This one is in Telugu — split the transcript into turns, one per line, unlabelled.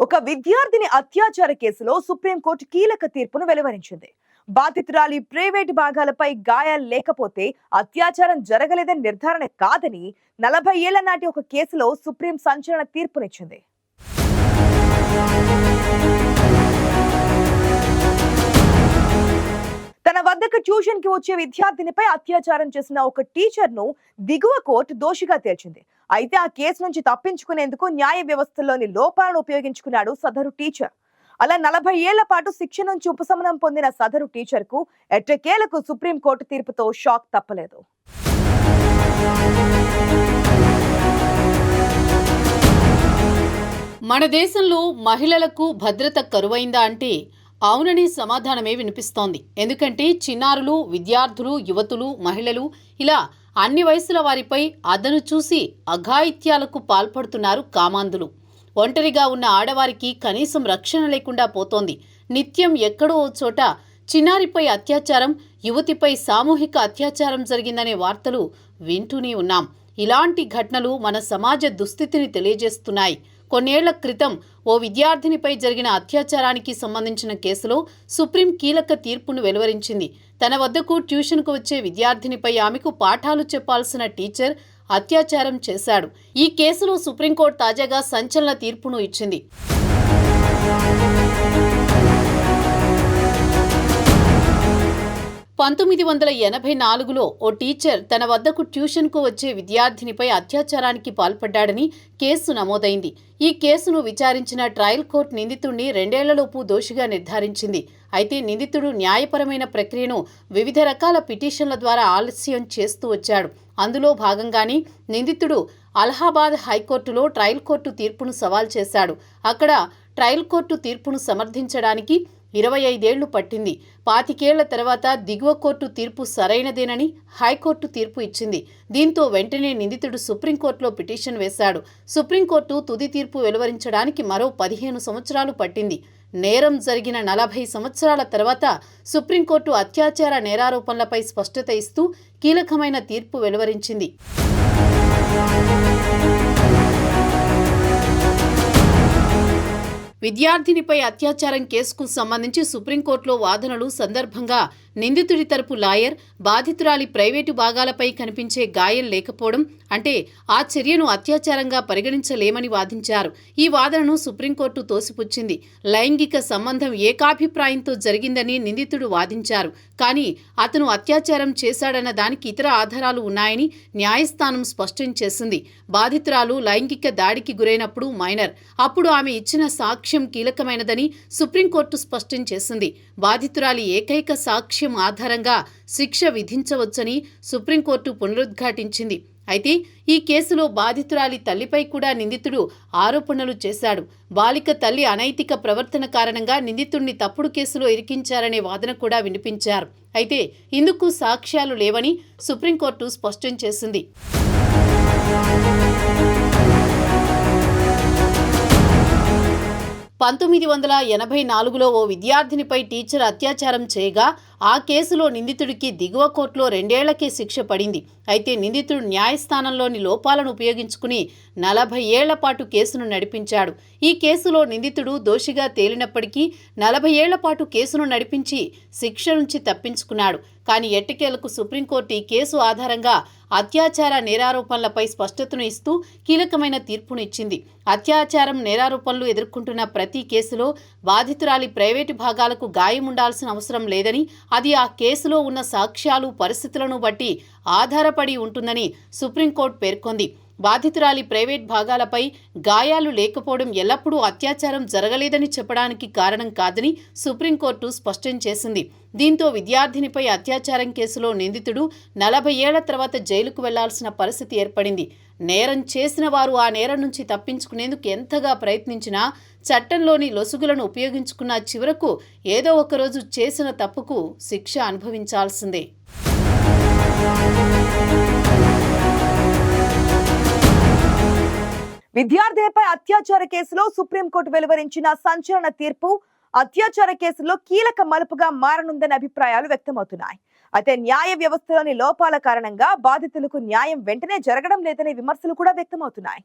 ఒక విద్యార్థిని అత్యాచార కేసులో సుప్రీంకోర్టు కీలక తీర్పును వెలువరించింది. బాధితురాలి ప్రైవేటు భాగాలపై గాయాలు లేకపోతే అత్యాచారం జరగలేదని నిర్ధారణ కాదని 40 ఏళ్ల నాటి ఒక కేసులో సుప్రీం సంచలన తీర్పునిచ్చింది. తన వద్దకు ట్యూషన్ కి వచ్చే విద్యార్థినిపై అత్యాచారం చేసిన ఒక టీచర్ ను దిగువ కోర్టు దోషిగా తేల్చింది. అయితే ఆ కేసు నుంచి తప్పించుకునేందుకు న్యాయ వ్యవస్థలోని లోపాలను ఉపయోగించుకున్నాడు సదరు టీచర్. అలా 40 ఏళ్ల పాటు శిక్ష నుంచి ఉపశమనం పొందిన సదరు టీచర్ కు ఎట్టకేలకు సుప్రీంకోర్టు తీర్పుతో షాక్ తప్పలేదు.
మన దేశంలో మహిళలకు భద్రత కరువైందా అంటే అవునని సమాధానమే వినిపిస్తోంది. ఎందుకంటే చిన్నారులు, విద్యార్థులు, యువతులు, మహిళలు ఇలా అన్ని వయసుల వారిపై అదను చూసి అఘాయిత్యాలకు పాల్పడుతున్నారు కామాంధులు. ఒంటరిగా ఉన్న ఆడవారికి కనీసం రక్షణ లేకుండా పోతోంది. నిత్యం ఎక్కడో ఓ చోట చిన్నారిపై అత్యాచారం, యువతిపై సామూహిక అత్యాచారం జరిగిందనే వార్తలు వింటూనే ఉన్నాం. ఇలాంటి ఘటనలు మన సమాజ దుస్థితిని తెలియజేస్తున్నాయి. కొన్నేళ్ల క్రితం ఓ విద్యార్థినిపై జరిగిన అత్యాచారానికి సంబంధించిన కేసులో సుప్రీం కీలక తీర్పును వెలువరించింది. తన వద్దకు ట్యూషన్కు వచ్చే విద్యార్థినిపై ఆమెకు పాఠాలు చెప్పాల్సిన టీచర్ అత్యాచారం చేశాడు. ఈ కేసులో సుప్రీంకోర్టు తాజాగా సంచలన తీర్పును ఇచ్చింది. 1984లో ఓ టీచర్ తన వద్దకు ట్యూషన్కు వచ్చే విద్యార్థినిపై అత్యాచారానికి పాల్పడ్డాడని కేసు నమోదైంది. ఈ కేసును విచారించిన ట్రయల్ కోర్టు నిందితుడిని 2 ఏళ్లలోపు దోషిగా నిర్ధారించింది. అయితే నిందితుడు న్యాయపరమైన ప్రక్రియను వివిధ రకాల పిటిషన్ల ద్వారా ఆలస్యం చేస్తూ వచ్చాడు. అందులో భాగంగానే నిందితుడు అలహాబాద్ హైకోర్టులో ట్రయల్ కోర్టు తీర్పును సవాల్ చేశాడు. అక్కడ ట్రయల్ కోర్టు తీర్పును సమర్థించడానికి 25 ఏళ్లు పట్టింది. 25 ఏళ్ల తర్వాత దిగువ కోర్టు తీర్పు సరైనదేనని హైకోర్టు తీర్పు ఇచ్చింది. దీంతో వెంటనే నిందితుడు సుప్రీంకోర్టులో పిటిషన్ వేశాడు. సుప్రీంకోర్టు తుది తీర్పు వెలువరించడానికి మరో 15 సంవత్సరాలు పట్టింది. నేరం జరిగిన 40 సంవత్సరాల తర్వాత సుప్రీంకోర్టు అత్యాచార నేరారోపణలపై స్పష్టత ఇస్తూ కీలకమైన తీర్పు వెలువరించింది. విద్యార్థినిపై అత్యాచారం కేసుకు సంబంధించి సుప్రీంకోర్టులో వాదనలు సందర్భంగా నిందితుడి తరపు లాయర్ బాధితురాలి ప్రైవేటు భాగాలపై కనిపించే గాయం లేకపోవడం అంటే ఆ చర్యను అత్యాచారంగా పరిగణించలేమని వాదించారు. ఈ వాదనను సుప్రీంకోర్టు తోసిపుచ్చింది. లైంగిక సంబంధం ఏకాభిప్రాయంతో జరిగిందని నిందితుడు వాదించారు. కానీ అతను అత్యాచారం చేశాడన్న దానికి ఇతర ఆధారాలు ఉన్నాయని న్యాయస్థానం స్పష్టం చేసింది. బాధితురాలు లైంగిక దాడికి గురైనప్పుడు మైనర్. అప్పుడు ఆమె ఇచ్చిన సాక్ష్యం కీలకమైనదని సుప్రీంకోర్టు స్పష్టం చేసింది. బాధితురాలి ఏకైక సాక్ష్యం ఆధారంగా శిక్ష విధించవచ్చని సుప్రీంకోర్టు పునరుద్ఘాటించింది. అయితే ఈ కేసులో బాధితురాలి తల్లిపై కూడా నిందితుడు ఆరోపణలు చేశాడు. బాలిక తల్లి అనైతిక ప్రవర్తన కారణంగా నిందితుడిని తప్పుడు కేసులో ఇరికించారనే వాదన కూడా వినిపించారు. అయితే ఇందుకు సాక్ష్యాలు లేవని సుప్రీంకోర్టు స్పష్టం చేసింది. 1984లో ఓ విద్యార్థినిపై టీచర్ అత్యాచారం చేయగా ఆ కేసులో నిందితుడికి దిగువ కోర్టులో 2 ఏళ్లకే శిక్ష పడింది. అయితే నిందితుడు న్యాయస్థానంలోని లోపాలను ఉపయోగించుకుని 40 ఏళ్ల పాటు కేసును నడిపించాడు. ఈ కేసులో నిందితుడు దోషిగా తేలినప్పటికీ 40 ఏళ్ల పాటు కేసును నడిపించి శిక్ష నుంచి తప్పించుకున్నాడు. కానీ ఎట్టకేలకు సుప్రీంకోర్టు ఈ కేసు ఆధారంగా అత్యాచార నేరారోపణలపై స్పష్టతను ఇస్తూ కీలకమైన తీర్పును ఇచ్చింది. అత్యాచారం నేరారోపణలు ఎదుర్కొంటున్న ప్రతి కేసులో బాధితురాలి ప్రైవేటు భాగాలకు గాయం ఉండాల్సిన అవసరం లేదని, అది ఆ కేసులో ఉన్న సాక్ష్యాలు, పరిస్థితులను బట్టి ఆధారపడి ఉంటుందని సుప్రీంకోర్టు పేర్కొంది. బాధితురాలి ప్రైవేట్ భాగాలపై గాయాలు లేకపోవడం ఎల్లప్పుడూ అత్యాచారం జరగలేదని చెప్పడానికి కారణం కాదని సుప్రీంకోర్టు స్పష్టం చేసింది. దీంతో విద్యార్థినిపై అత్యాచారం కేసులో నిందితుడు 40 ఏళ్ల తర్వాత జైలుకు వెళ్లాల్సిన పరిస్థితి ఏర్పడింది. నేరం చేసిన వారు ఆ నేరం నుంచి తప్పించుకునేందుకు ఎంతగా ప్రయత్నించినా చట్టంలోని లొసుగులను ఉపయోగించుకున్న చివరకు ఏదో ఒకరోజు చేసిన తప్పుకు శిక్ష అనుభవించాల్సిందే.
విద్యార్థినిపై అత్యాచార కేసులో సుప్రీంకోర్టు వెలువరించిన సంచలన తీర్పు అత్యాచార కేసులో కీలక మలుపుగా మారనుందనే అభిప్రాయాలు వ్యక్తమవుతున్నాయి. అయితే న్యాయ వ్యవస్థలోని లోపాల కారణంగా బాధితులకు న్యాయం వెంటనే జరగడం లేదనే విమర్శలు కూడా వ్యక్తమవుతున్నాయి.